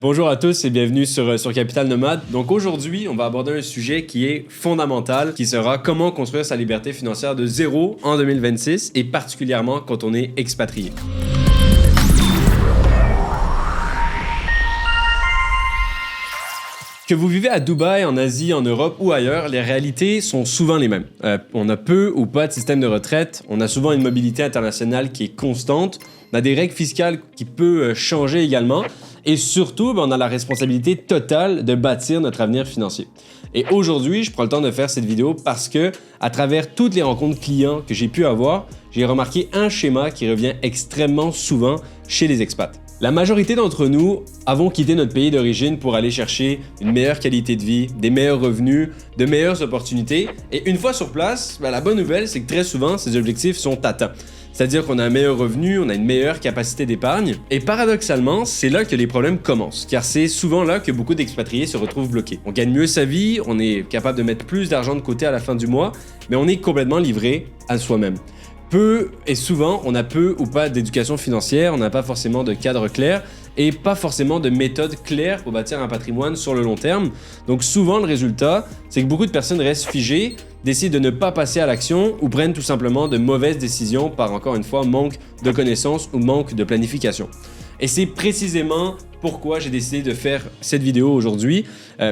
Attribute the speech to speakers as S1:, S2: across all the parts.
S1: Bonjour à tous et bienvenue sur Capital Nomade. Donc aujourd'hui, on va aborder un sujet qui est fondamental, qui sera comment construire sa liberté financière de zéro en 2026 et particulièrement quand on est expatrié. Que vous vivez à Dubaï, en Asie, en Europe ou ailleurs, les réalités sont souvent les mêmes. On a peu ou pas de système de retraite, on a souvent une mobilité internationale qui est constante, on a des règles fiscales qui peuvent changer également, et surtout, on a la responsabilité totale de bâtir notre avenir financier. Et aujourd'hui, je prends le temps de faire cette vidéo parce que, à travers toutes les rencontres clients que j'ai pu avoir, j'ai remarqué un schéma qui revient extrêmement souvent chez les expats. La majorité d'entre nous avons quitté notre pays d'origine pour aller chercher une meilleure qualité de vie, des meilleurs revenus, de meilleures opportunités. Et une fois sur place, la bonne nouvelle, c'est que très souvent, ces objectifs sont atteints. C'est-à-dire qu'on a un meilleur revenu, on a une meilleure capacité d'épargne. Et paradoxalement, c'est là que les problèmes commencent, car c'est souvent là que beaucoup d'expatriés se retrouvent bloqués. On gagne mieux sa vie, on est capable de mettre plus d'argent de côté à la fin du mois, mais on est complètement livré à soi-même. Peu et souvent, on a peu ou pas d'éducation financière, on n'a pas forcément de cadre clair et pas forcément de méthode claire pour bâtir un patrimoine sur le long terme. Donc souvent, le résultat, c'est que beaucoup de personnes restent figées, décident de ne pas passer à l'action ou prennent tout simplement de mauvaises décisions par, encore une fois, manque de connaissances ou manque de planification. Et c'est précisément pourquoi j'ai décidé de faire cette vidéo aujourd'hui.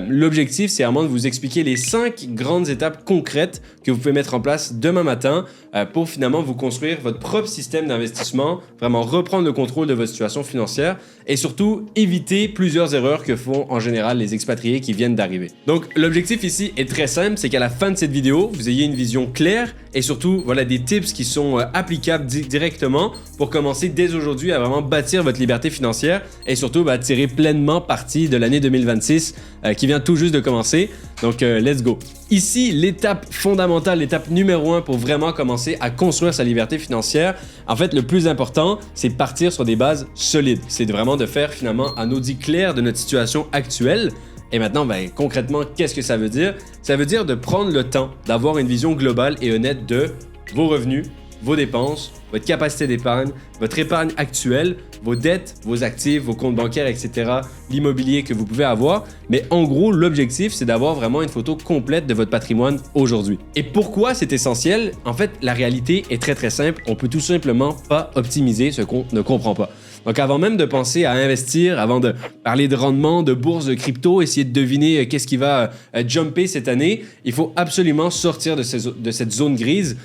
S1: L'objectif, c'est vraiment de vous expliquer les 5 grandes étapes concrètes que vous pouvez mettre en place demain matin pour finalement vous construire votre propre système d'investissement, vraiment reprendre le contrôle de votre situation financière et surtout éviter plusieurs erreurs que font en général les expatriés qui viennent d'arriver. Donc l'objectif ici est très simple, c'est qu'à la fin de cette vidéo, vous ayez une vision claire et surtout des tips qui sont applicables directement pour commencer dès aujourd'hui à vraiment bâtir votre liberté financière et surtout tirer pleinement parti de l'année 2026 qui vient tout juste de commencer. Donc, let's go. Ici, l'étape fondamentale, l'étape numéro 1 pour vraiment commencer à construire sa liberté financière, en fait, le plus important, c'est de partir sur des bases solides. C'est vraiment de faire finalement un audit clair de notre situation actuelle. Et maintenant, concrètement, qu'est-ce que ça veut dire? Ça veut dire de prendre le temps d'avoir une vision globale et honnête de vos revenus, vos dépenses, votre capacité d'épargne, votre épargne actuelle, vos dettes, vos actifs, vos comptes bancaires, etc., l'immobilier que vous pouvez avoir. Mais en gros, l'objectif, c'est d'avoir vraiment une photo complète de votre patrimoine aujourd'hui. Et pourquoi c'est essentiel? En fait, la réalité est très très simple. On peut tout simplement pas optimiser ce qu'on ne comprend pas. Donc avant même de penser à investir, avant de parler de rendement, de bourse, de crypto, essayer de deviner qu'est-ce qui va jumper cette année, il faut absolument sortir de cette zone grise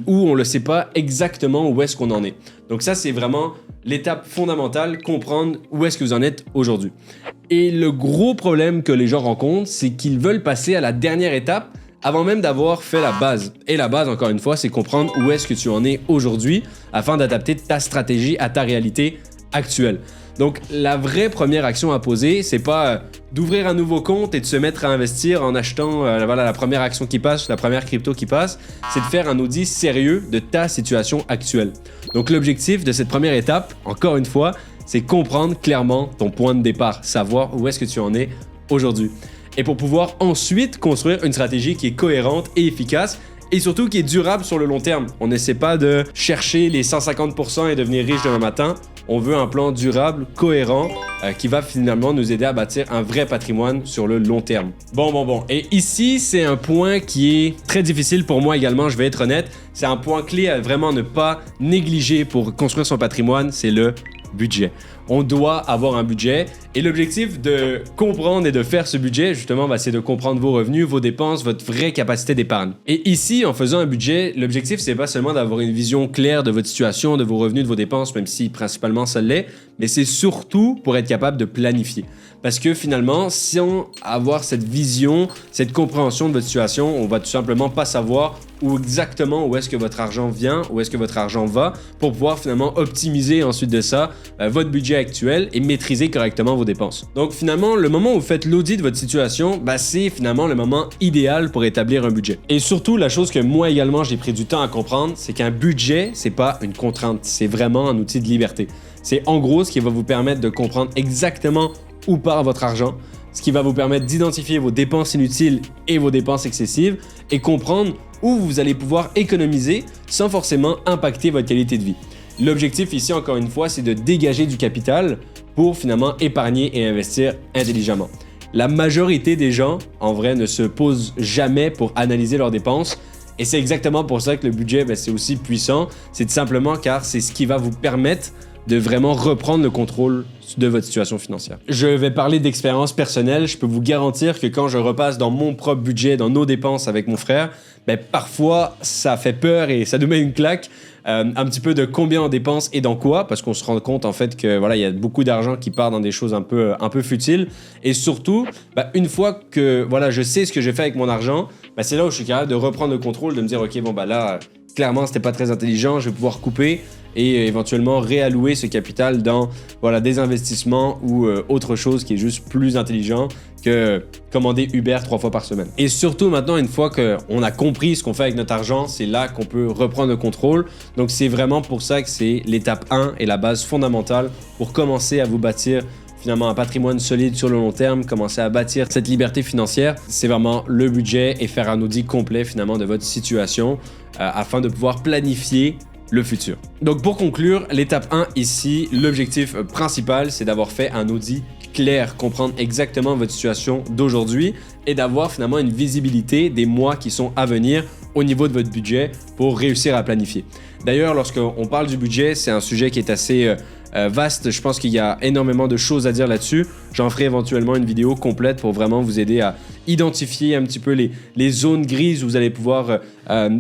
S1: où on ne sait pas exactement où est-ce qu'on en est. Donc ça, c'est vraiment l'étape fondamentale, comprendre où est-ce que vous en êtes aujourd'hui. Et le gros problème que les gens rencontrent, c'est qu'ils veulent passer à la dernière étape avant même d'avoir fait la base. Et la base, encore une fois, c'est comprendre où est-ce que tu en es aujourd'hui afin d'adapter ta stratégie à ta réalité actuelle. Donc, la vraie première action à poser, c'est pas d'ouvrir un nouveau compte et de se mettre à investir en achetant la première action qui passe, la première crypto qui passe, c'est de faire un audit sérieux de ta situation actuelle. Donc, l'objectif de cette première étape, encore une fois, c'est comprendre clairement ton point de départ, savoir où est-ce que tu en es aujourd'hui. Et pour pouvoir ensuite construire une stratégie qui est cohérente et efficace et surtout qui est durable sur le long terme. On n'essaie pas de chercher les 150% et devenir riche demain matin. On veut un plan durable, cohérent, qui va finalement nous aider à bâtir un vrai patrimoine sur le long terme. Bon. Et ici, c'est un point qui est très difficile pour moi également, je vais être honnête. C'est un point clé à vraiment ne pas négliger pour construire son patrimoine, c'est le budget. On doit avoir un budget et l'objectif de comprendre et de faire ce budget, justement, c'est de comprendre vos revenus, vos dépenses, votre vraie capacité d'épargne. Et ici, en faisant un budget, l'objectif, c'est pas seulement d'avoir une vision claire de votre situation, de vos revenus, de vos dépenses, même si principalement ça l'est, mais c'est surtout pour être capable de planifier. Parce que finalement, sans avoir cette vision, cette compréhension de votre situation, on va tout simplement pas savoir exactement où est-ce que votre argent vient, où est-ce que votre argent va, pour pouvoir finalement optimiser ensuite de ça votre budget actuel et maîtriser correctement vos dépenses. Donc finalement, le moment où vous faites l'audit de votre situation, c'est finalement le moment idéal pour établir un budget. Et surtout, la chose que moi également j'ai pris du temps à comprendre, c'est qu'un budget, c'est pas une contrainte, c'est vraiment un outil de liberté. C'est en gros ce qui va vous permettre de comprendre exactement où part votre argent, ce qui va vous permettre d'identifier vos dépenses inutiles et vos dépenses excessives et comprendre où vous allez pouvoir économiser sans forcément impacter votre qualité de vie. L'objectif ici, encore une fois, c'est de dégager du capital pour finalement épargner et investir intelligemment. La majorité des gens, en vrai, ne se posent jamais pour analyser leurs dépenses. Et c'est exactement pour ça que le budget, c'est aussi puissant. C'est tout simplement car c'est ce qui va vous permettre de vraiment reprendre le contrôle de votre situation financière. Je vais parler d'expérience personnelle. Je peux vous garantir que quand je repasse dans mon propre budget, dans nos dépenses avec mon frère, parfois ça fait peur et ça nous met une claque. Un petit peu de combien on dépense et dans quoi, parce qu'on se rend compte en fait que voilà, il y a beaucoup d'argent qui part dans des choses un peu futiles. Et surtout, une fois que voilà, je sais ce que j'ai fait avec mon argent, c'est là où je suis capable de reprendre le contrôle, de me dire ok, là, clairement, c'était pas très intelligent, je vais pouvoir couper et éventuellement réallouer ce capital dans des investissements ou autre chose qui est juste plus intelligent que commander Uber 3 fois par semaine. Et surtout maintenant, une fois qu'on a compris ce qu'on fait avec notre argent, c'est là qu'on peut reprendre le contrôle. Donc c'est vraiment pour ça que c'est l'étape 1 et la base fondamentale pour commencer à vous bâtir finalement un patrimoine solide sur le long terme, commencer à bâtir cette liberté financière. C'est vraiment le budget et faire un audit complet finalement de votre situation afin de pouvoir planifier le futur. Donc pour conclure, l'étape 1 ici, l'objectif principal, c'est d'avoir fait un audit clair, comprendre exactement votre situation d'aujourd'hui et d'avoir finalement une visibilité des mois qui sont à venir au niveau de votre budget pour réussir à planifier. D'ailleurs, lorsqu'on parle du budget, c'est un sujet qui est assez vaste. Je pense qu'il y a énormément de choses à dire là-dessus. J'en ferai éventuellement une vidéo complète pour vraiment vous aider à identifier un petit peu les zones grises où vous allez pouvoir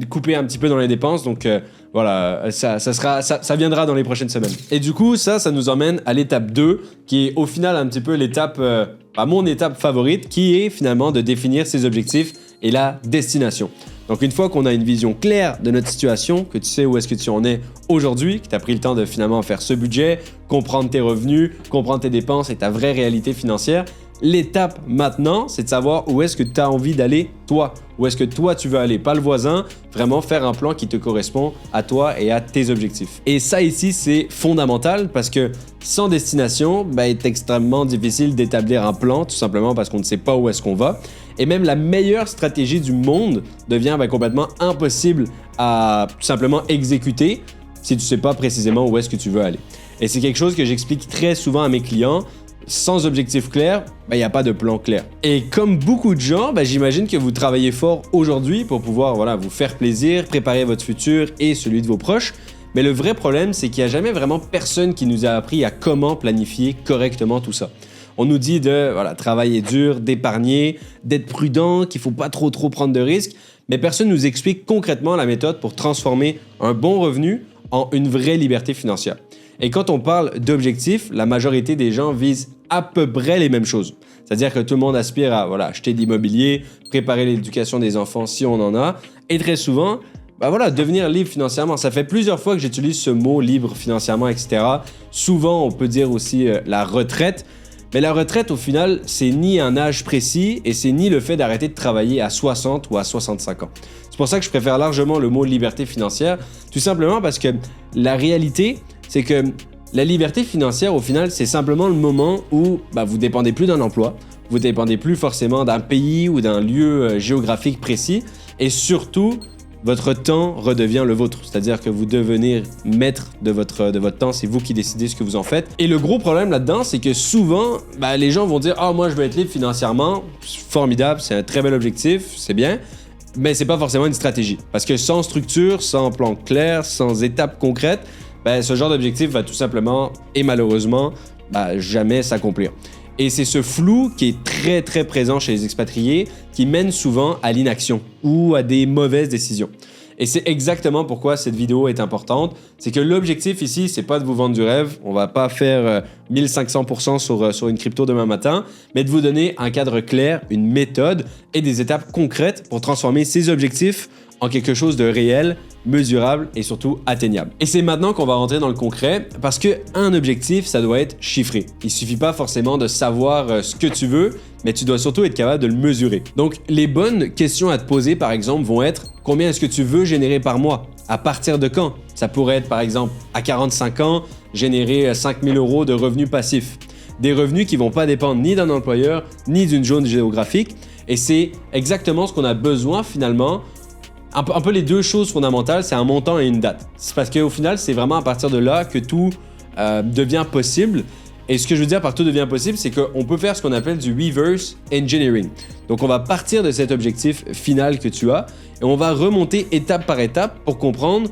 S1: couper un petit peu dans les dépenses. Donc voilà, ça viendra dans les prochaines semaines. Et du coup, ça nous emmène à l'étape 2, qui est au final un petit peu l'étape, mon étape favorite, qui est finalement de définir ses objectifs et la destination. Donc une fois qu'on a une vision claire de notre situation, que tu sais où est-ce que tu en es aujourd'hui, que tu as pris le temps de finalement faire ce budget, comprendre tes revenus, comprendre tes dépenses et ta vraie réalité financière, l'étape maintenant, c'est de savoir où est-ce que tu as envie d'aller toi. Où est-ce que toi tu veux aller, pas le voisin. Vraiment faire un plan qui te correspond à toi et à tes objectifs. Et ça ici, c'est fondamental parce que sans destination, il est extrêmement difficile d'établir un plan, tout simplement parce qu'on ne sait pas où est-ce qu'on va. Et même la meilleure stratégie du monde devient complètement impossible à tout simplement exécuter si tu ne sais pas précisément où est-ce que tu veux aller. Et c'est quelque chose que j'explique très souvent à mes clients. Sans objectif clair, il n'y a pas de plan clair. Et comme beaucoup de gens, j'imagine que vous travaillez fort aujourd'hui pour pouvoir vous faire plaisir, préparer votre futur et celui de vos proches. Mais le vrai problème, c'est qu'il n'y a jamais vraiment personne qui nous a appris à comment planifier correctement tout ça. On nous dit de travailler dur, d'épargner, d'être prudent, qu'il ne faut pas trop prendre de risques, mais personne ne nous explique concrètement la méthode pour transformer un bon revenu en une vraie liberté financière. Et quand on parle d'objectifs, la majorité des gens visent à peu près les mêmes choses. C'est-à-dire que tout le monde aspire à acheter de l'immobilier, préparer l'éducation des enfants si on en a, et très souvent, devenir libre financièrement. Ça fait plusieurs fois que j'utilise ce mot libre financièrement, etc. Souvent, on peut dire aussi la retraite. Mais la retraite, au final, c'est ni un âge précis et c'est ni le fait d'arrêter de travailler à 60 ou à 65 ans. C'est pour ça que je préfère largement le mot liberté financière, tout simplement parce que la réalité, c'est que la liberté financière, au final, c'est simplement le moment où vous dépendez plus d'un emploi, vous dépendez plus forcément d'un pays ou d'un lieu géographique précis et surtout, votre temps redevient le vôtre. C'est-à-dire que vous devenez maître de votre temps, c'est vous qui décidez ce que vous en faites. Et le gros problème là-dedans, c'est que souvent, les gens vont dire « Ah, moi, je veux être libre financièrement. » Formidable, c'est un très bel objectif, c'est bien. Mais c'est pas forcément une stratégie. Parce que sans structure, sans plan clair, sans étapes concrètes, ce genre d'objectif va tout simplement et malheureusement jamais s'accomplir. Et c'est ce flou qui est très très présent chez les expatriés qui mène souvent à l'inaction ou à des mauvaises décisions. Et c'est exactement pourquoi cette vidéo est importante. C'est que l'objectif ici, c'est pas de vous vendre du rêve. On va pas faire 1500% sur une crypto demain matin, mais de vous donner un cadre clair, une méthode et des étapes concrètes pour transformer ces objectifs en quelque chose de réel, mesurable et surtout atteignable. Et c'est maintenant qu'on va rentrer dans le concret parce qu'un objectif, ça doit être chiffré. Il suffit pas forcément de savoir ce que tu veux, mais tu dois surtout être capable de le mesurer. Donc, les bonnes questions à te poser, par exemple, vont être « Combien est-ce que tu veux générer par mois? À partir de quand? » Ça pourrait être, par exemple, à 45 ans, générer 5 000 € de revenus passifs. Des revenus qui vont pas dépendre ni d'un employeur, ni d'une zone géographique. Et c'est exactement ce qu'on a besoin finalement. Un peu les deux choses fondamentales, c'est un montant et une date. C'est parce qu'au final, c'est vraiment à partir de là que tout devient possible. Et ce que je veux dire par tout devient possible, c'est qu'on peut faire ce qu'on appelle du reverse engineering. Donc on va partir de cet objectif final que tu as et on va remonter étape par étape pour comprendre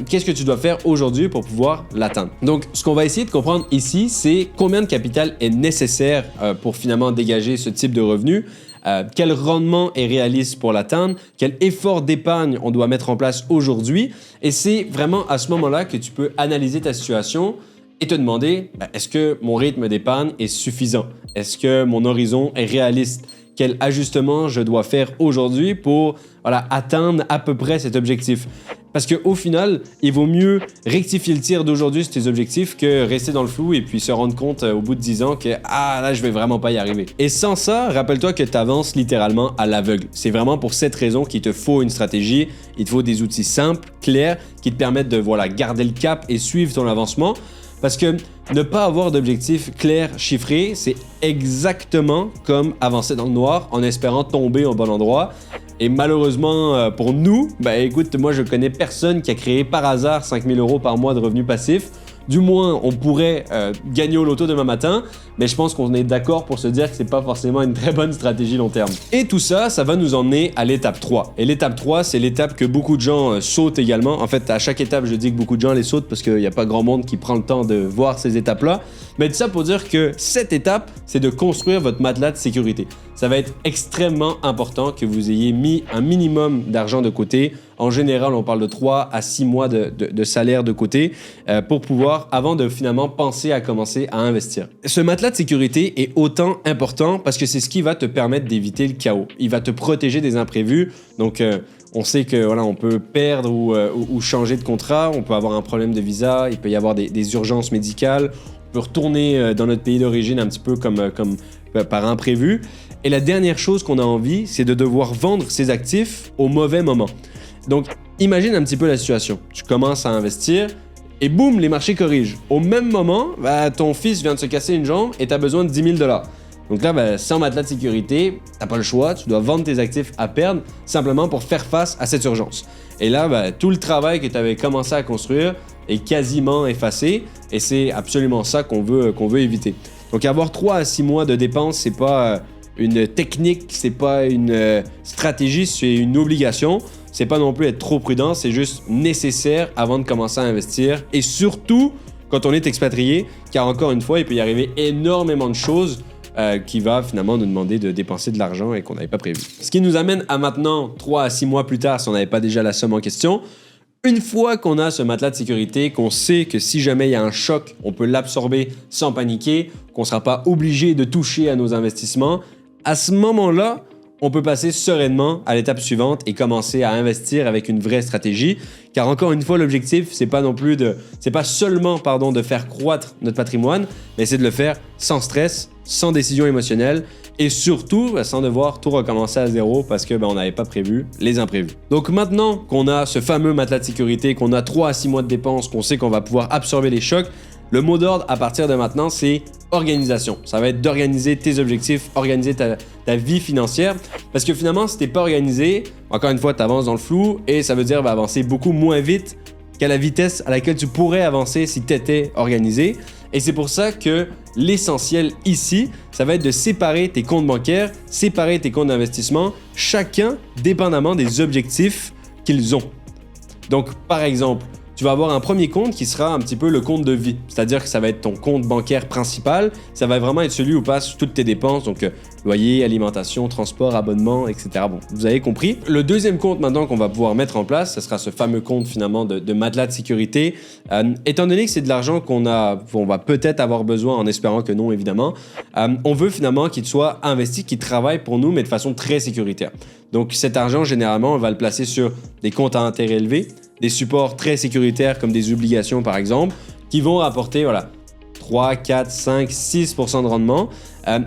S1: qu'est-ce que tu dois faire aujourd'hui pour pouvoir l'atteindre. Donc ce qu'on va essayer de comprendre ici, c'est combien de capital est nécessaire pour finalement dégager ce type de revenu. Quel rendement est réaliste pour l'atteindre, quel effort d'épargne on doit mettre en place aujourd'hui. Et c'est vraiment à ce moment-là que tu peux analyser ta situation et te demander, est-ce que mon rythme d'épargne est suffisant? Est-ce que mon horizon est réaliste? Quel ajustement je dois faire aujourd'hui pour atteindre à peu près cet objectif? Parce qu'au final, il vaut mieux rectifier le tir d'aujourd'hui sur tes objectifs que rester dans le flou et puis se rendre compte au bout de 10 ans que là, je vais vraiment pas y arriver. Et sans ça, rappelle-toi que tu avances littéralement à l'aveugle. C'est vraiment pour cette raison qu'il te faut une stratégie, il te faut des outils simples, clairs, qui te permettent de garder le cap et suivre ton avancement. Parce que ne pas avoir d'objectif clair, chiffré, c'est exactement comme avancer dans le noir en espérant tomber au bon endroit. Et malheureusement pour nous, écoute, moi je connais personne qui a créé par hasard 5 000 € par mois de revenus passifs. Du moins, on pourrait gagner au loto demain matin, mais je pense qu'on est d'accord pour se dire que c'est pas forcément une très bonne stratégie long terme. Et tout ça, ça va nous emmener à l'étape 3. Et l'étape 3, c'est l'étape que beaucoup de gens sautent également. En fait, à chaque étape, je dis que beaucoup de gens les sautent parce qu'il n'y a pas grand monde qui prend le temps de voir ces étapes-là. Mais tout ça pour dire que cette étape, c'est de construire votre matelas de sécurité. Ça va être extrêmement important que vous ayez mis un minimum d'argent de côté. En général, on parle de 3 à 6 mois de salaire de côté pour pouvoir, avant de finalement penser à commencer à investir. Ce matelas de sécurité est autant important parce que c'est ce qui va te permettre d'éviter le chaos. Il va te protéger des imprévus. Donc, on sait que on peut perdre ou changer de contrat, on peut avoir un problème de visa, il peut y avoir des urgences médicales, on peut retourner dans notre pays d'origine un petit peu comme par imprévu. Et la dernière chose qu'on a envie, c'est de devoir vendre ses actifs au mauvais moment. Donc, imagine un petit peu la situation. Tu commences à investir et boum, les marchés corrigent. Au même moment, ton fils vient de se casser une jambe et tu as besoin de 10 000 $. Donc là, sans matelas de sécurité, t'as pas le choix, tu dois vendre tes actifs à perdre simplement pour faire face à cette urgence. Et là, tout le travail que tu avais commencé à construire est quasiment effacé et c'est absolument ça qu'on veut éviter. Donc avoir 3 à 6 mois de dépenses, c'est pas une technique, c'est pas une stratégie, c'est une obligation. C'est pas non plus être trop prudent, c'est juste nécessaire avant de commencer à investir et surtout quand on est expatrié, car encore une fois, il peut y arriver énormément de choses qui va finalement nous demander de dépenser de l'argent et qu'on n'avait pas prévu. Ce qui nous amène à maintenant, 3 à 6 mois plus tard, si on n'avait pas déjà la somme en question. Une fois qu'on a ce matelas de sécurité, qu'on sait que si jamais il y a un choc, on peut l'absorber sans paniquer, qu'on ne sera pas obligé de toucher à nos investissements, à ce moment-là, on peut passer sereinement à l'étape suivante et commencer à investir avec une vraie stratégie. Car encore une fois, l'objectif, c'est pas seulement de faire croître notre patrimoine, mais c'est de le faire sans stress, sans décision émotionnelle et surtout sans devoir tout recommencer à zéro parce que on n'avait pas prévu les imprévus. Donc maintenant qu'on a ce fameux matelas de sécurité, qu'on a 3 à 6 mois de dépenses, qu'on sait qu'on va pouvoir absorber les chocs, le mot d'ordre à partir de maintenant, c'est organisation. Ça va être d'organiser tes objectifs, organiser ta vie financière. Parce que finalement, si t'es pas organisé, encore une fois, tu avances dans le flou et ça veut dire avancer beaucoup moins vite qu'à la vitesse à laquelle tu pourrais avancer si tu étais organisé. Et c'est pour ça que l'essentiel ici, ça va être de séparer tes comptes bancaires, séparer tes comptes d'investissement, chacun dépendamment des objectifs qu'ils ont. Donc, par exemple, tu vas avoir un premier compte qui sera un petit peu le compte de vie. C'est-à-dire que ça va être ton compte bancaire principal. Ça va vraiment être celui où passent toutes tes dépenses, donc loyer, alimentation, transport, abonnement, etc. Bon, vous avez compris. Le deuxième compte maintenant qu'on va pouvoir mettre en place, ce sera ce fameux compte finalement de matelas de sécurité. Étant donné que c'est de l'argent qu'on va peut-être avoir besoin, en espérant que non évidemment, on veut finalement qu'il soit investi, qu'il travaille pour nous, mais de façon très sécuritaire. Donc cet argent, généralement, on va le placer sur des comptes à intérêt élevé, des supports très sécuritaires comme des obligations par exemple, qui vont rapporter 3, 4, 5, 6% de rendement.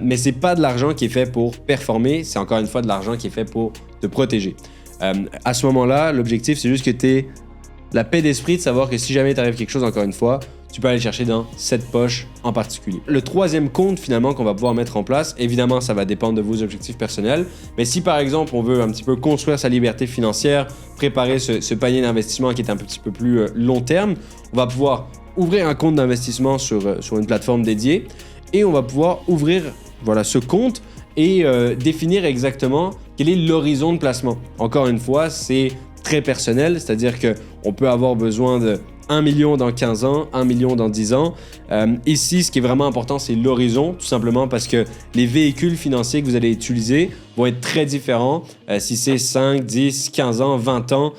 S1: Mais c'est pas de l'argent qui est fait pour performer, c'est encore une fois de l'argent qui est fait pour te protéger. À ce moment-là, l'objectif c'est juste que tu aies la paix d'esprit de savoir que si jamais t'arrive quelque chose, encore une fois, tu peux aller chercher dans cette poche en particulier. Le troisième compte finalement qu'on va pouvoir mettre en place, évidemment ça va dépendre de vos objectifs personnels, mais si par exemple on veut un petit peu construire sa liberté financière, préparer ce panier d'investissement qui est un petit peu plus long terme, on va pouvoir ouvrir un compte d'investissement sur une plateforme dédiée et on va pouvoir ouvrir ce compte et définir exactement quel est l'horizon de placement. Encore une fois, c'est très personnel, c'est-à-dire qu'on peut avoir besoin de 1 million dans 15 ans, 1 million dans 10 ans. Ici, ce qui est vraiment important, c'est l'horizon, tout simplement parce que les véhicules financiers que vous allez utiliser vont être très différents si c'est 5, 10, 15 ans, 20 ans.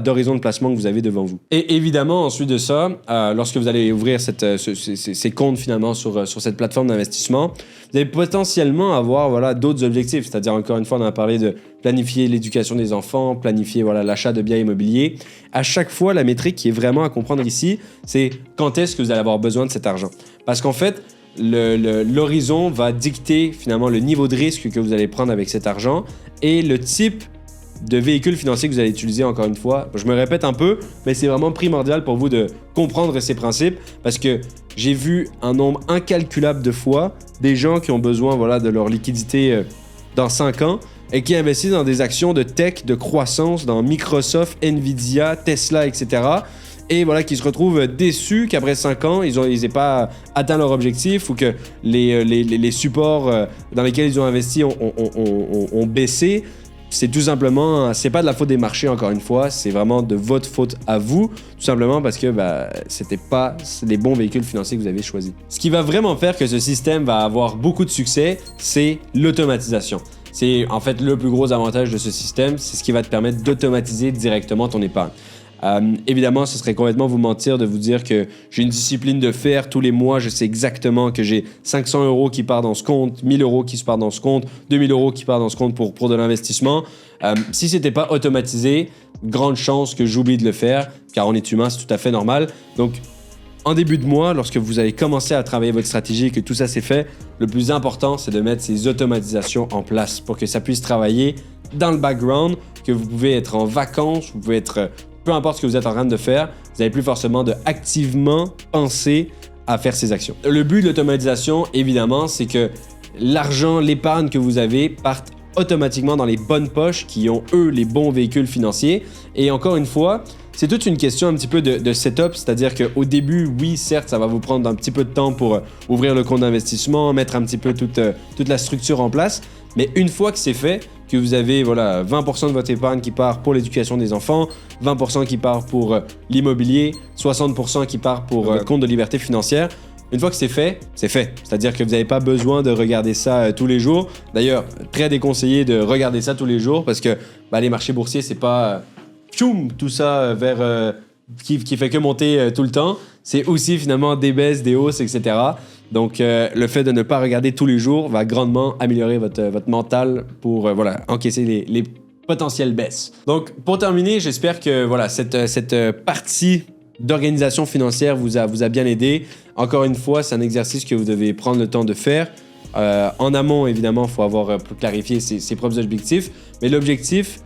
S1: D'horizon de placement que vous avez devant vous. Et évidemment, ensuite de ça, lorsque vous allez ouvrir ces comptes finalement sur cette plateforme d'investissement, vous allez potentiellement avoir d'autres objectifs. C'est-à-dire, encore une fois, on a parlé de planifier l'éducation des enfants, planifier l'achat de biens immobiliers. À chaque fois, la métrique qui est vraiment à comprendre ici, c'est quand est-ce que vous allez avoir besoin de cet argent. Parce qu'en fait, l'horizon va dicter finalement le niveau de risque que vous allez prendre avec cet argent et le type de véhicules financiers que vous allez utiliser. Encore une fois, je me répète un peu, mais c'est vraiment primordial pour vous de comprendre ces principes parce que j'ai vu un nombre incalculable de fois des gens qui ont besoin de leur liquidité dans 5 ans et qui investissent dans des actions de tech, de croissance, dans Microsoft, Nvidia, Tesla, etc. Et qui se retrouvent déçus qu'après 5 ans, ils n'aient pas atteint leur objectif ou que les supports dans lesquels ils ont investi ont baissé. C'est tout simplement, c'est pas de la faute des marchés encore une fois, c'est vraiment de votre faute à vous, tout simplement parce que c'était pas les bons véhicules financiers que vous avez choisis. Ce qui va vraiment faire que ce système va avoir beaucoup de succès, c'est l'automatisation. C'est en fait le plus gros avantage de ce système, c'est ce qui va te permettre d'automatiser directement ton épargne. Évidemment, ce serait complètement vous mentir de vous dire que j'ai une discipline de faire tous les mois, je sais exactement que j'ai 500 € qui partent dans ce compte, 1000 € qui se partent dans ce compte, 2000 € qui partent dans ce compte pour de l'investissement. Si ce n'était pas automatisé, grande chance que j'oublie de le faire, car on est humain, c'est tout à fait normal. Donc, en début de mois, lorsque vous allez commencer à travailler votre stratégie et que tout ça c'est fait, le plus important, c'est de mettre ces automatisations en place pour que ça puisse travailler dans le background, que vous pouvez être en vacances, vous pouvez être... peu importe ce que vous êtes en train de faire, vous n'avez plus forcément de activement penser à faire ces actions. Le but de l'automatisation, évidemment, c'est que l'argent, l'épargne que vous avez parte automatiquement dans les bonnes poches qui ont, eux, les bons véhicules financiers. Et encore une fois, c'est toute une question un petit peu de setup, c'est-à-dire qu'au début, oui, certes, ça va vous prendre un petit peu de temps pour ouvrir le compte d'investissement, mettre un petit peu toute la structure en place, mais une fois que c'est fait, que vous avez 20% de votre épargne qui part pour l'éducation des enfants, 20% qui part pour l'immobilier, 60% qui part pour le compte de liberté financière. Une fois que c'est fait, c'est fait. C'est-à-dire que vous n'avez pas besoin de regarder ça tous les jours. D'ailleurs, très déconseillé de regarder ça tous les jours parce que les marchés boursiers, c'est pas tout ça vers qui fait que monter tout le temps. C'est aussi finalement des baisses, des hausses, etc. Donc, le fait de ne pas regarder tous les jours va grandement améliorer votre mental pour encaisser les potentielles baisses. Donc, pour terminer, j'espère que cette partie d'organisation financière vous a bien aidé. Encore une fois, c'est un exercice que vous devez prendre le temps de faire. En amont, évidemment, il faut avoir clarifié ses propres objectifs. Mais l'objectif,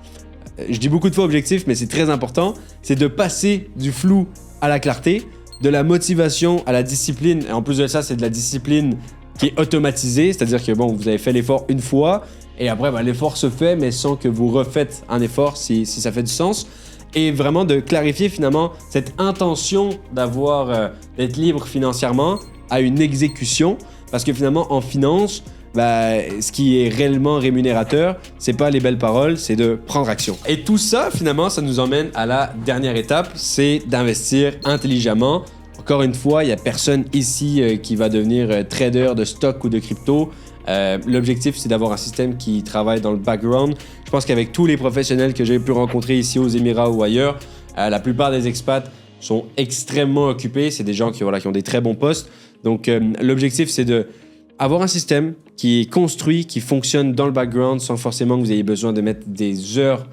S1: je dis beaucoup de fois objectif, mais c'est très important, c'est de passer du flou à la clarté, de la motivation à la discipline. Et en plus de ça, c'est de la discipline qui est automatisée, c'est-à-dire que vous avez fait l'effort une fois, et après, l'effort se fait, mais sans que vous refaites un effort si ça fait du sens. Et vraiment de clarifier finalement cette intention d'être libre financièrement à une exécution. Parce que finalement, en finance, ce qui est réellement rémunérateur, c'est pas les belles paroles, c'est de prendre action. Et tout ça, finalement, ça nous emmène à la dernière étape, c'est d'investir intelligemment. Encore une fois, il n'y a personne ici qui va devenir trader de stock ou de crypto. L'objectif, c'est d'avoir un système qui travaille dans le background. Je pense qu'avec tous les professionnels que j'ai pu rencontrer ici aux Émirats ou ailleurs, la plupart des expats sont extrêmement occupés. C'est des gens qui ont des très bons postes. Donc, l'objectif, c'est d'avoir un système qui est construit, qui fonctionne dans le background sans forcément que vous ayez besoin de mettre des heures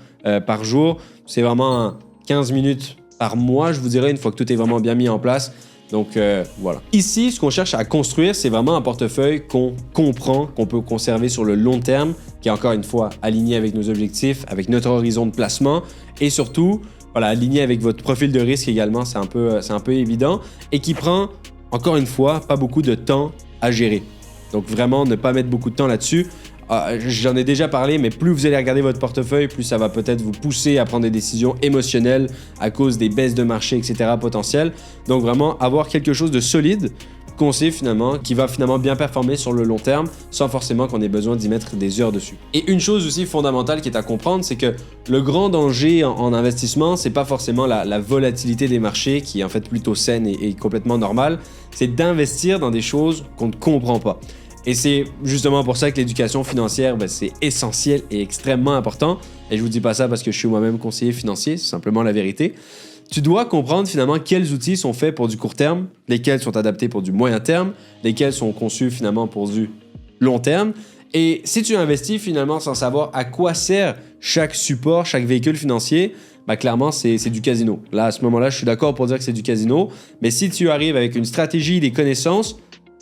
S1: par jour. C'est vraiment 15 minutes par mois, je vous dirais, une fois que tout est vraiment bien mis en place. Donc, voilà. Ici, ce qu'on cherche à construire, c'est vraiment un portefeuille qu'on comprend, qu'on peut conserver sur le long terme, qui est encore une fois aligné avec nos objectifs, avec notre horizon de placement et surtout, aligné avec votre profil de risque également, c'est un peu évident et qui prend, encore une fois, pas beaucoup de temps à gérer. Donc, vraiment, ne pas mettre beaucoup de temps là-dessus. J'en ai déjà parlé, mais plus vous allez regarder votre portefeuille, plus ça va peut-être vous pousser à prendre des décisions émotionnelles à cause des baisses de marché, etc. potentielles. Donc vraiment, avoir quelque chose de solide qu'on sait finalement, qui va finalement bien performer sur le long terme, sans forcément qu'on ait besoin d'y mettre des heures dessus. Et une chose aussi fondamentale qui est à comprendre, c'est que le grand danger en investissement, c'est pas forcément la volatilité des marchés, qui est en fait plutôt saine et complètement normale, c'est d'investir dans des choses qu'on ne comprend pas. Et c'est justement pour ça que l'éducation financière, c'est essentiel et extrêmement important. Et je vous dis pas ça parce que je suis moi-même conseiller financier, c'est simplement la vérité. Tu dois comprendre finalement quels outils sont faits pour du court terme, lesquels sont adaptés pour du moyen terme, lesquels sont conçus finalement pour du long terme. Et si tu investis finalement sans savoir à quoi sert chaque support, chaque véhicule financier, clairement c'est du casino. Là, à ce moment-là, je suis d'accord pour dire que c'est du casino. Mais si tu arrives avec une stratégie, des connaissances,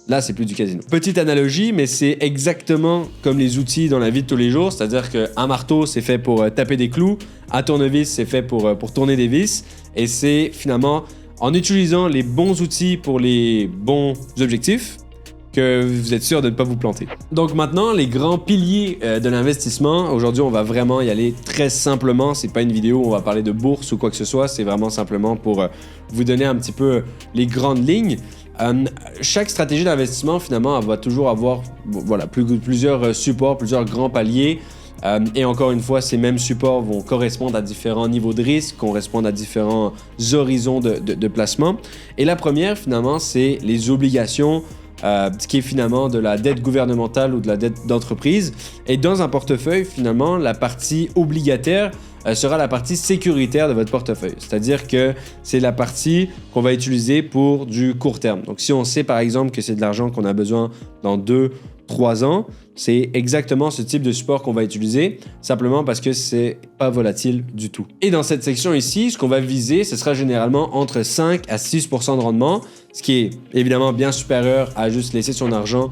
S1: là, c'est plus du casino. Petite analogie, mais c'est exactement comme les outils dans la vie de tous les jours. C'est-à-dire qu'un marteau, c'est fait pour taper des clous. Un tournevis, c'est fait pour tourner des vis. Et c'est finalement en utilisant les bons outils pour les bons objectifs que vous êtes sûr de ne pas vous planter. Donc maintenant, les grands piliers de l'investissement. Aujourd'hui, on va vraiment y aller très simplement. C'est pas une vidéo où on va parler de bourse ou quoi que ce soit. C'est vraiment simplement pour vous donner un petit peu les grandes lignes. Chaque stratégie d'investissement, finalement, elle va toujours avoir plusieurs supports, plusieurs grands paliers. Et encore une fois, ces mêmes supports vont correspondre à différents niveaux de risque, correspondent à différents horizons de placement. Et la première, finalement, c'est les obligations, ce qui est finalement de la dette gouvernementale ou de la dette d'entreprise. Et dans un portefeuille, finalement, la partie obligataire sera la partie sécuritaire de votre portefeuille. C'est-à-dire que c'est la partie qu'on va utiliser pour du court terme. Donc si on sait par exemple que c'est de l'argent qu'on a besoin dans 2-3 ans, c'est exactement ce type de support qu'on va utiliser, simplement parce que c'est pas volatile du tout. Et dans cette section ici, ce qu'on va viser, ce sera généralement entre 5 à 6% de rendement, ce qui est évidemment bien supérieur à juste laisser son argent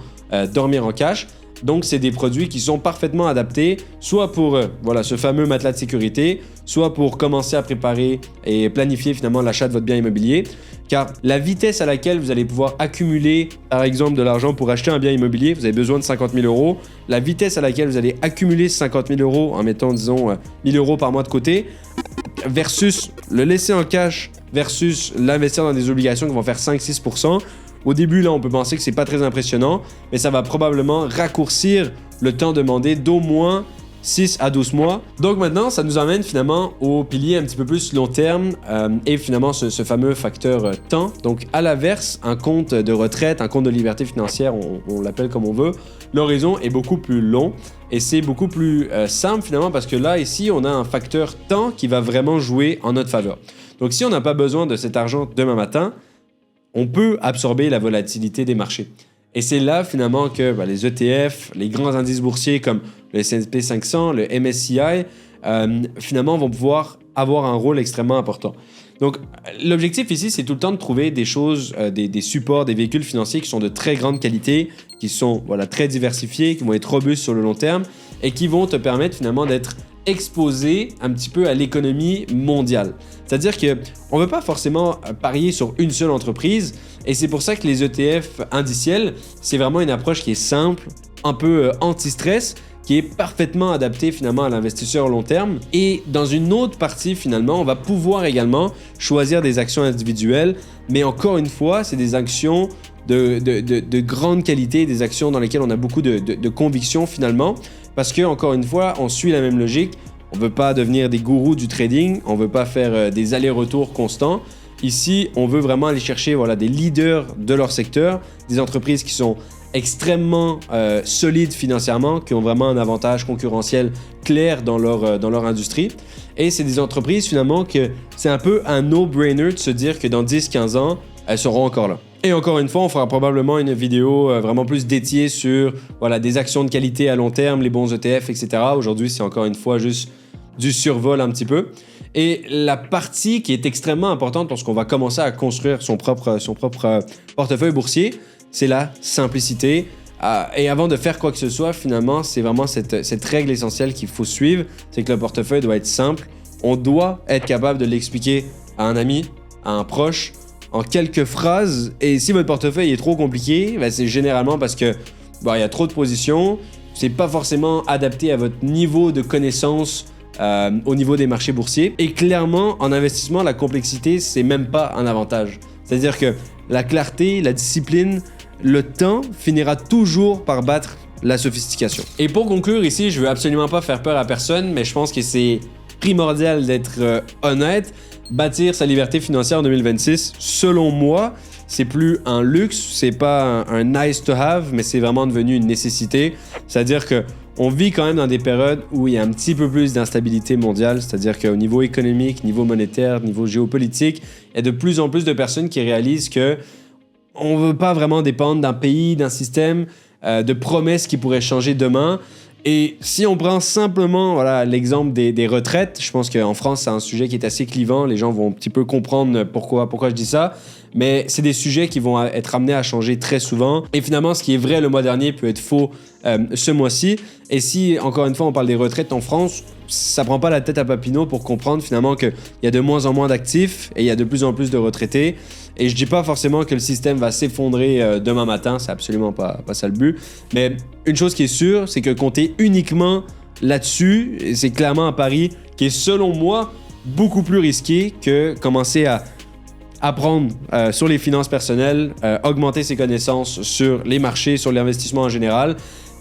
S1: dormir en cash. Donc, c'est des produits qui sont parfaitement adaptés, soit pour ce fameux matelas de sécurité, soit pour commencer à préparer et planifier finalement l'achat de votre bien immobilier. Car la vitesse à laquelle vous allez pouvoir accumuler, par exemple, de l'argent pour acheter un bien immobilier, vous avez besoin de 50 000 €. La vitesse à laquelle vous allez accumuler 50 000 € en mettant, disons, 1 000 € par mois de côté, versus le laisser en cash, versus l'investir dans des obligations qui vont faire 5-6%. Au début, là, on peut penser que c'est pas très impressionnant, mais ça va probablement raccourcir le temps demandé d'au moins 6 à 12 mois. Donc maintenant, ça nous amène finalement au pilier un petit peu plus long terme et finalement ce fameux facteur temps. Donc à l'inverse, un compte de retraite, un compte de liberté financière, on l'appelle comme on veut, l'horizon est beaucoup plus long et c'est beaucoup plus simple finalement parce que là, ici, on a un facteur temps qui va vraiment jouer en notre faveur. Donc si on n'a pas besoin de cet argent demain matin, on peut absorber la volatilité des marchés. Et c'est là, finalement, que les ETF, les grands indices boursiers comme le S&P 500, le MSCI, finalement, vont pouvoir avoir un rôle extrêmement important. Donc, l'objectif ici, c'est tout le temps de trouver des choses, des supports, des véhicules financiers qui sont de très grande qualité, qui sont très diversifiés, qui vont être robustes sur le long terme et qui vont te permettre, finalement, d'être exposé un petit peu à l'économie mondiale. C'est-à-dire qu'on ne veut pas forcément parier sur une seule entreprise et c'est pour ça que les ETF indiciels, c'est vraiment une approche qui est simple, un peu anti-stress, qui est parfaitement adaptée finalement à l'investisseur long terme. Et dans une autre partie finalement, on va pouvoir également choisir des actions individuelles, mais encore une fois, c'est des actions de grande qualité, des actions dans lesquelles on a beaucoup de conviction finalement, parce que encore une fois, on suit la même logique. On ne veut pas devenir des gourous du trading, on ne veut pas faire des allers-retours constants. Ici, on veut vraiment aller chercher des leaders de leur secteur, des entreprises qui sont extrêmement solides financièrement, qui ont vraiment un avantage concurrentiel clair dans leur industrie. Et c'est des entreprises finalement que c'est un peu un no-brainer de se dire que dans 10-15 ans, elles seront encore là. Et encore une fois, on fera probablement une vidéo vraiment plus dédiée sur des actions de qualité à long terme, les bons ETF, etc. Aujourd'hui, c'est encore une fois juste du survol un petit peu. Et la partie qui est extrêmement importante lorsqu'on va commencer à construire son propre portefeuille boursier, c'est la simplicité. Et avant de faire quoi que ce soit, finalement, c'est vraiment cette règle essentielle qu'il faut suivre, c'est que le portefeuille doit être simple. On doit être capable de l'expliquer à un ami, à un proche, en quelques phrases. Et si votre portefeuille est trop compliqué, c'est généralement parce que il y a trop de positions, c'est pas forcément adapté à votre niveau de connaissance au niveau des marchés boursiers. Et clairement, en investissement, la complexité, c'est même pas un avantage. C'est-à-dire que la clarté, la discipline, le temps finira toujours par battre la sophistication. Et pour conclure ici, je veux absolument pas faire peur à personne, mais je pense que c'est primordial d'être honnête. Bâtir sa liberté financière en 2026, selon moi, c'est plus un luxe, c'est pas un nice to have, mais c'est vraiment devenu une nécessité. C'est-à-dire que on vit quand même dans des périodes où il y a un petit peu plus d'instabilité mondiale, c'est-à-dire qu'au niveau économique, niveau monétaire, niveau géopolitique, il y a de plus en plus de personnes qui réalisent que on veut pas vraiment dépendre d'un pays, d'un système, de promesses qui pourraient changer demain. Et si on prend simplement l'exemple des retraites, je pense qu'en France, c'est un sujet qui est assez clivant. Les gens vont un petit peu comprendre pourquoi je dis ça. Mais c'est des sujets qui vont être amenés à changer très souvent. Et finalement, ce qui est vrai le mois dernier peut être faux ce mois-ci. Et si, encore une fois, on parle des retraites en France, ça prend pas la tête à Papineau pour comprendre finalement qu'il y a de moins en moins d'actifs et il y a de plus en plus de retraités. Et je dis pas forcément que le système va s'effondrer demain matin, c'est absolument pas ça le but. Mais une chose qui est sûre, c'est que compter uniquement là-dessus, c'est clairement un pari qui est selon moi beaucoup plus risqué que commencer à apprendre sur les finances personnelles, augmenter ses connaissances sur les marchés, sur l'investissement en général.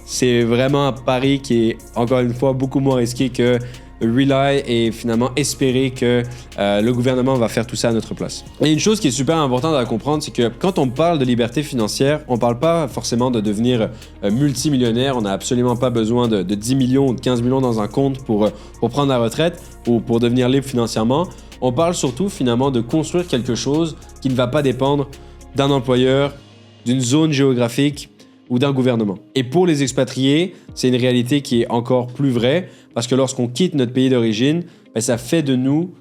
S1: C'est vraiment un pari qui est, encore une fois, beaucoup moins risqué que rely et finalement espérer que le gouvernement va faire tout ça à notre place. Et une chose qui est super importante à comprendre, c'est que quand on parle de liberté financière, on parle pas forcément de devenir multimillionnaire. On n'a absolument pas besoin de 10 millions ou de 15 millions dans un compte pour prendre la retraite ou pour devenir libre financièrement. On parle surtout finalement de construire quelque chose qui ne va pas dépendre d'un employeur, d'une zone géographique ou d'un gouvernement. Et pour les expatriés, c'est une réalité qui est encore plus vraie parce que lorsqu'on quitte notre pays d'origine, ça fait de nous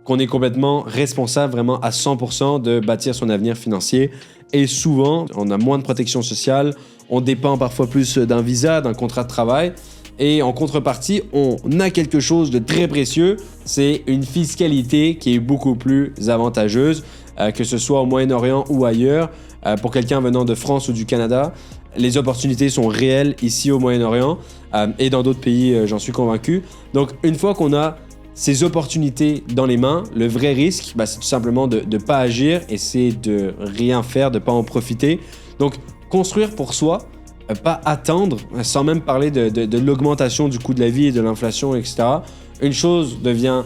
S1: qu'on est complètement responsable vraiment à 100% de bâtir son avenir financier. Et souvent, on a moins de protection sociale, on dépend parfois plus d'un visa, d'un contrat de travail. Et en contrepartie, on a quelque chose de très précieux, c'est une fiscalité qui est beaucoup plus avantageuse, que ce soit au Moyen-Orient ou ailleurs. Pour quelqu'un venant de France ou du Canada, les opportunités sont réelles ici au Moyen-Orient et dans d'autres pays, j'en suis convaincu. Donc, une fois qu'on a ces opportunités dans les mains, le vrai risque, c'est tout simplement de ne pas agir et c'est de rien faire, de ne pas en profiter. Donc, construire pour soi, pas attendre, sans même parler de l'augmentation du coût de la vie et de l'inflation, etc. Une chose devient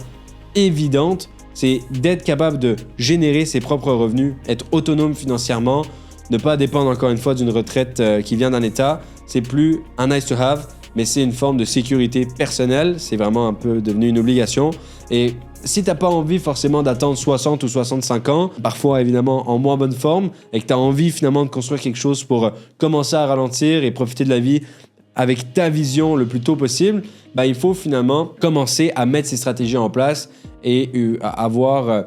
S1: évidente, c'est d'être capable de générer ses propres revenus, être autonome financièrement, ne pas dépendre encore une fois d'une retraite qui vient d'un État. C'est plus un nice to have, mais c'est une forme de sécurité personnelle. C'est vraiment un peu devenu une obligation. Et si t'as pas envie forcément d'attendre 60 ou 65 ans, parfois évidemment en moins bonne forme, et que t'as envie finalement de construire quelque chose pour commencer à ralentir et profiter de la vie avec ta vision le plus tôt possible, il faut finalement commencer à mettre ces stratégies en place et avoir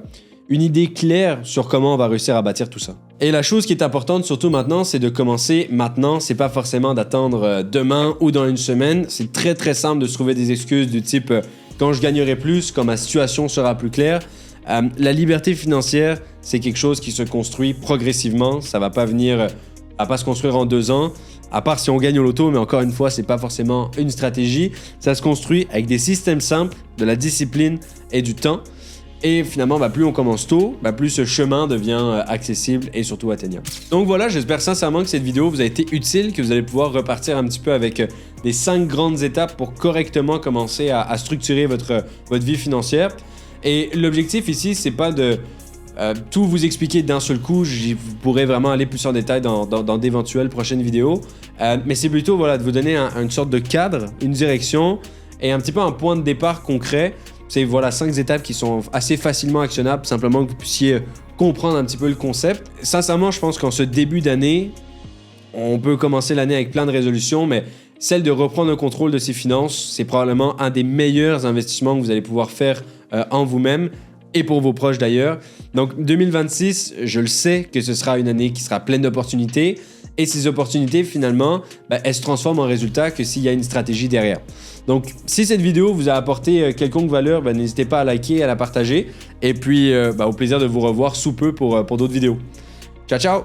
S1: une idée claire sur comment on va réussir à bâtir tout ça. Et la chose qui est importante, surtout maintenant, c'est de commencer maintenant. C'est pas forcément d'attendre demain ou dans une semaine. C'est très très simple de se trouver des excuses du type quand je gagnerai plus, quand ma situation sera plus claire. La liberté financière, c'est quelque chose qui se construit progressivement. Ça va pas venir à pas se construire en 2 ans. À part si on gagne au loto, mais encore une fois, c'est pas forcément une stratégie. Ça se construit avec des systèmes simples, de la discipline et du temps. Et finalement, plus on commence tôt, plus ce chemin devient accessible et surtout atteignable. Donc voilà, j'espère sincèrement que cette vidéo vous a été utile, que vous allez pouvoir repartir un petit peu avec les 5 grandes étapes pour correctement commencer à structurer votre vie financière. Et l'objectif ici, c'est pas de tout vous expliquer d'un seul coup. Vous pourrez vraiment aller plus en détail dans d'éventuelles prochaines vidéos. Mais c'est plutôt de vous donner une sorte de cadre, une direction et un petit peu un point de départ concret. C'est 5 étapes qui sont assez facilement actionnables, simplement que vous puissiez comprendre un petit peu le concept. Sincèrement, je pense qu'en ce début d'année, on peut commencer l'année avec plein de résolutions, mais celle de reprendre le contrôle de ses finances, c'est probablement un des meilleurs investissements que vous allez pouvoir faire en vous-même et pour vos proches d'ailleurs. Donc 2026, je le sais que ce sera une année qui sera pleine d'opportunités et ces opportunités finalement, elles se transforment en résultat que s'il y a une stratégie derrière. Donc si cette vidéo vous a apporté quelconque valeur, n'hésitez pas à liker, à la partager et puis au plaisir de vous revoir sous peu pour d'autres vidéos. Ciao ciao!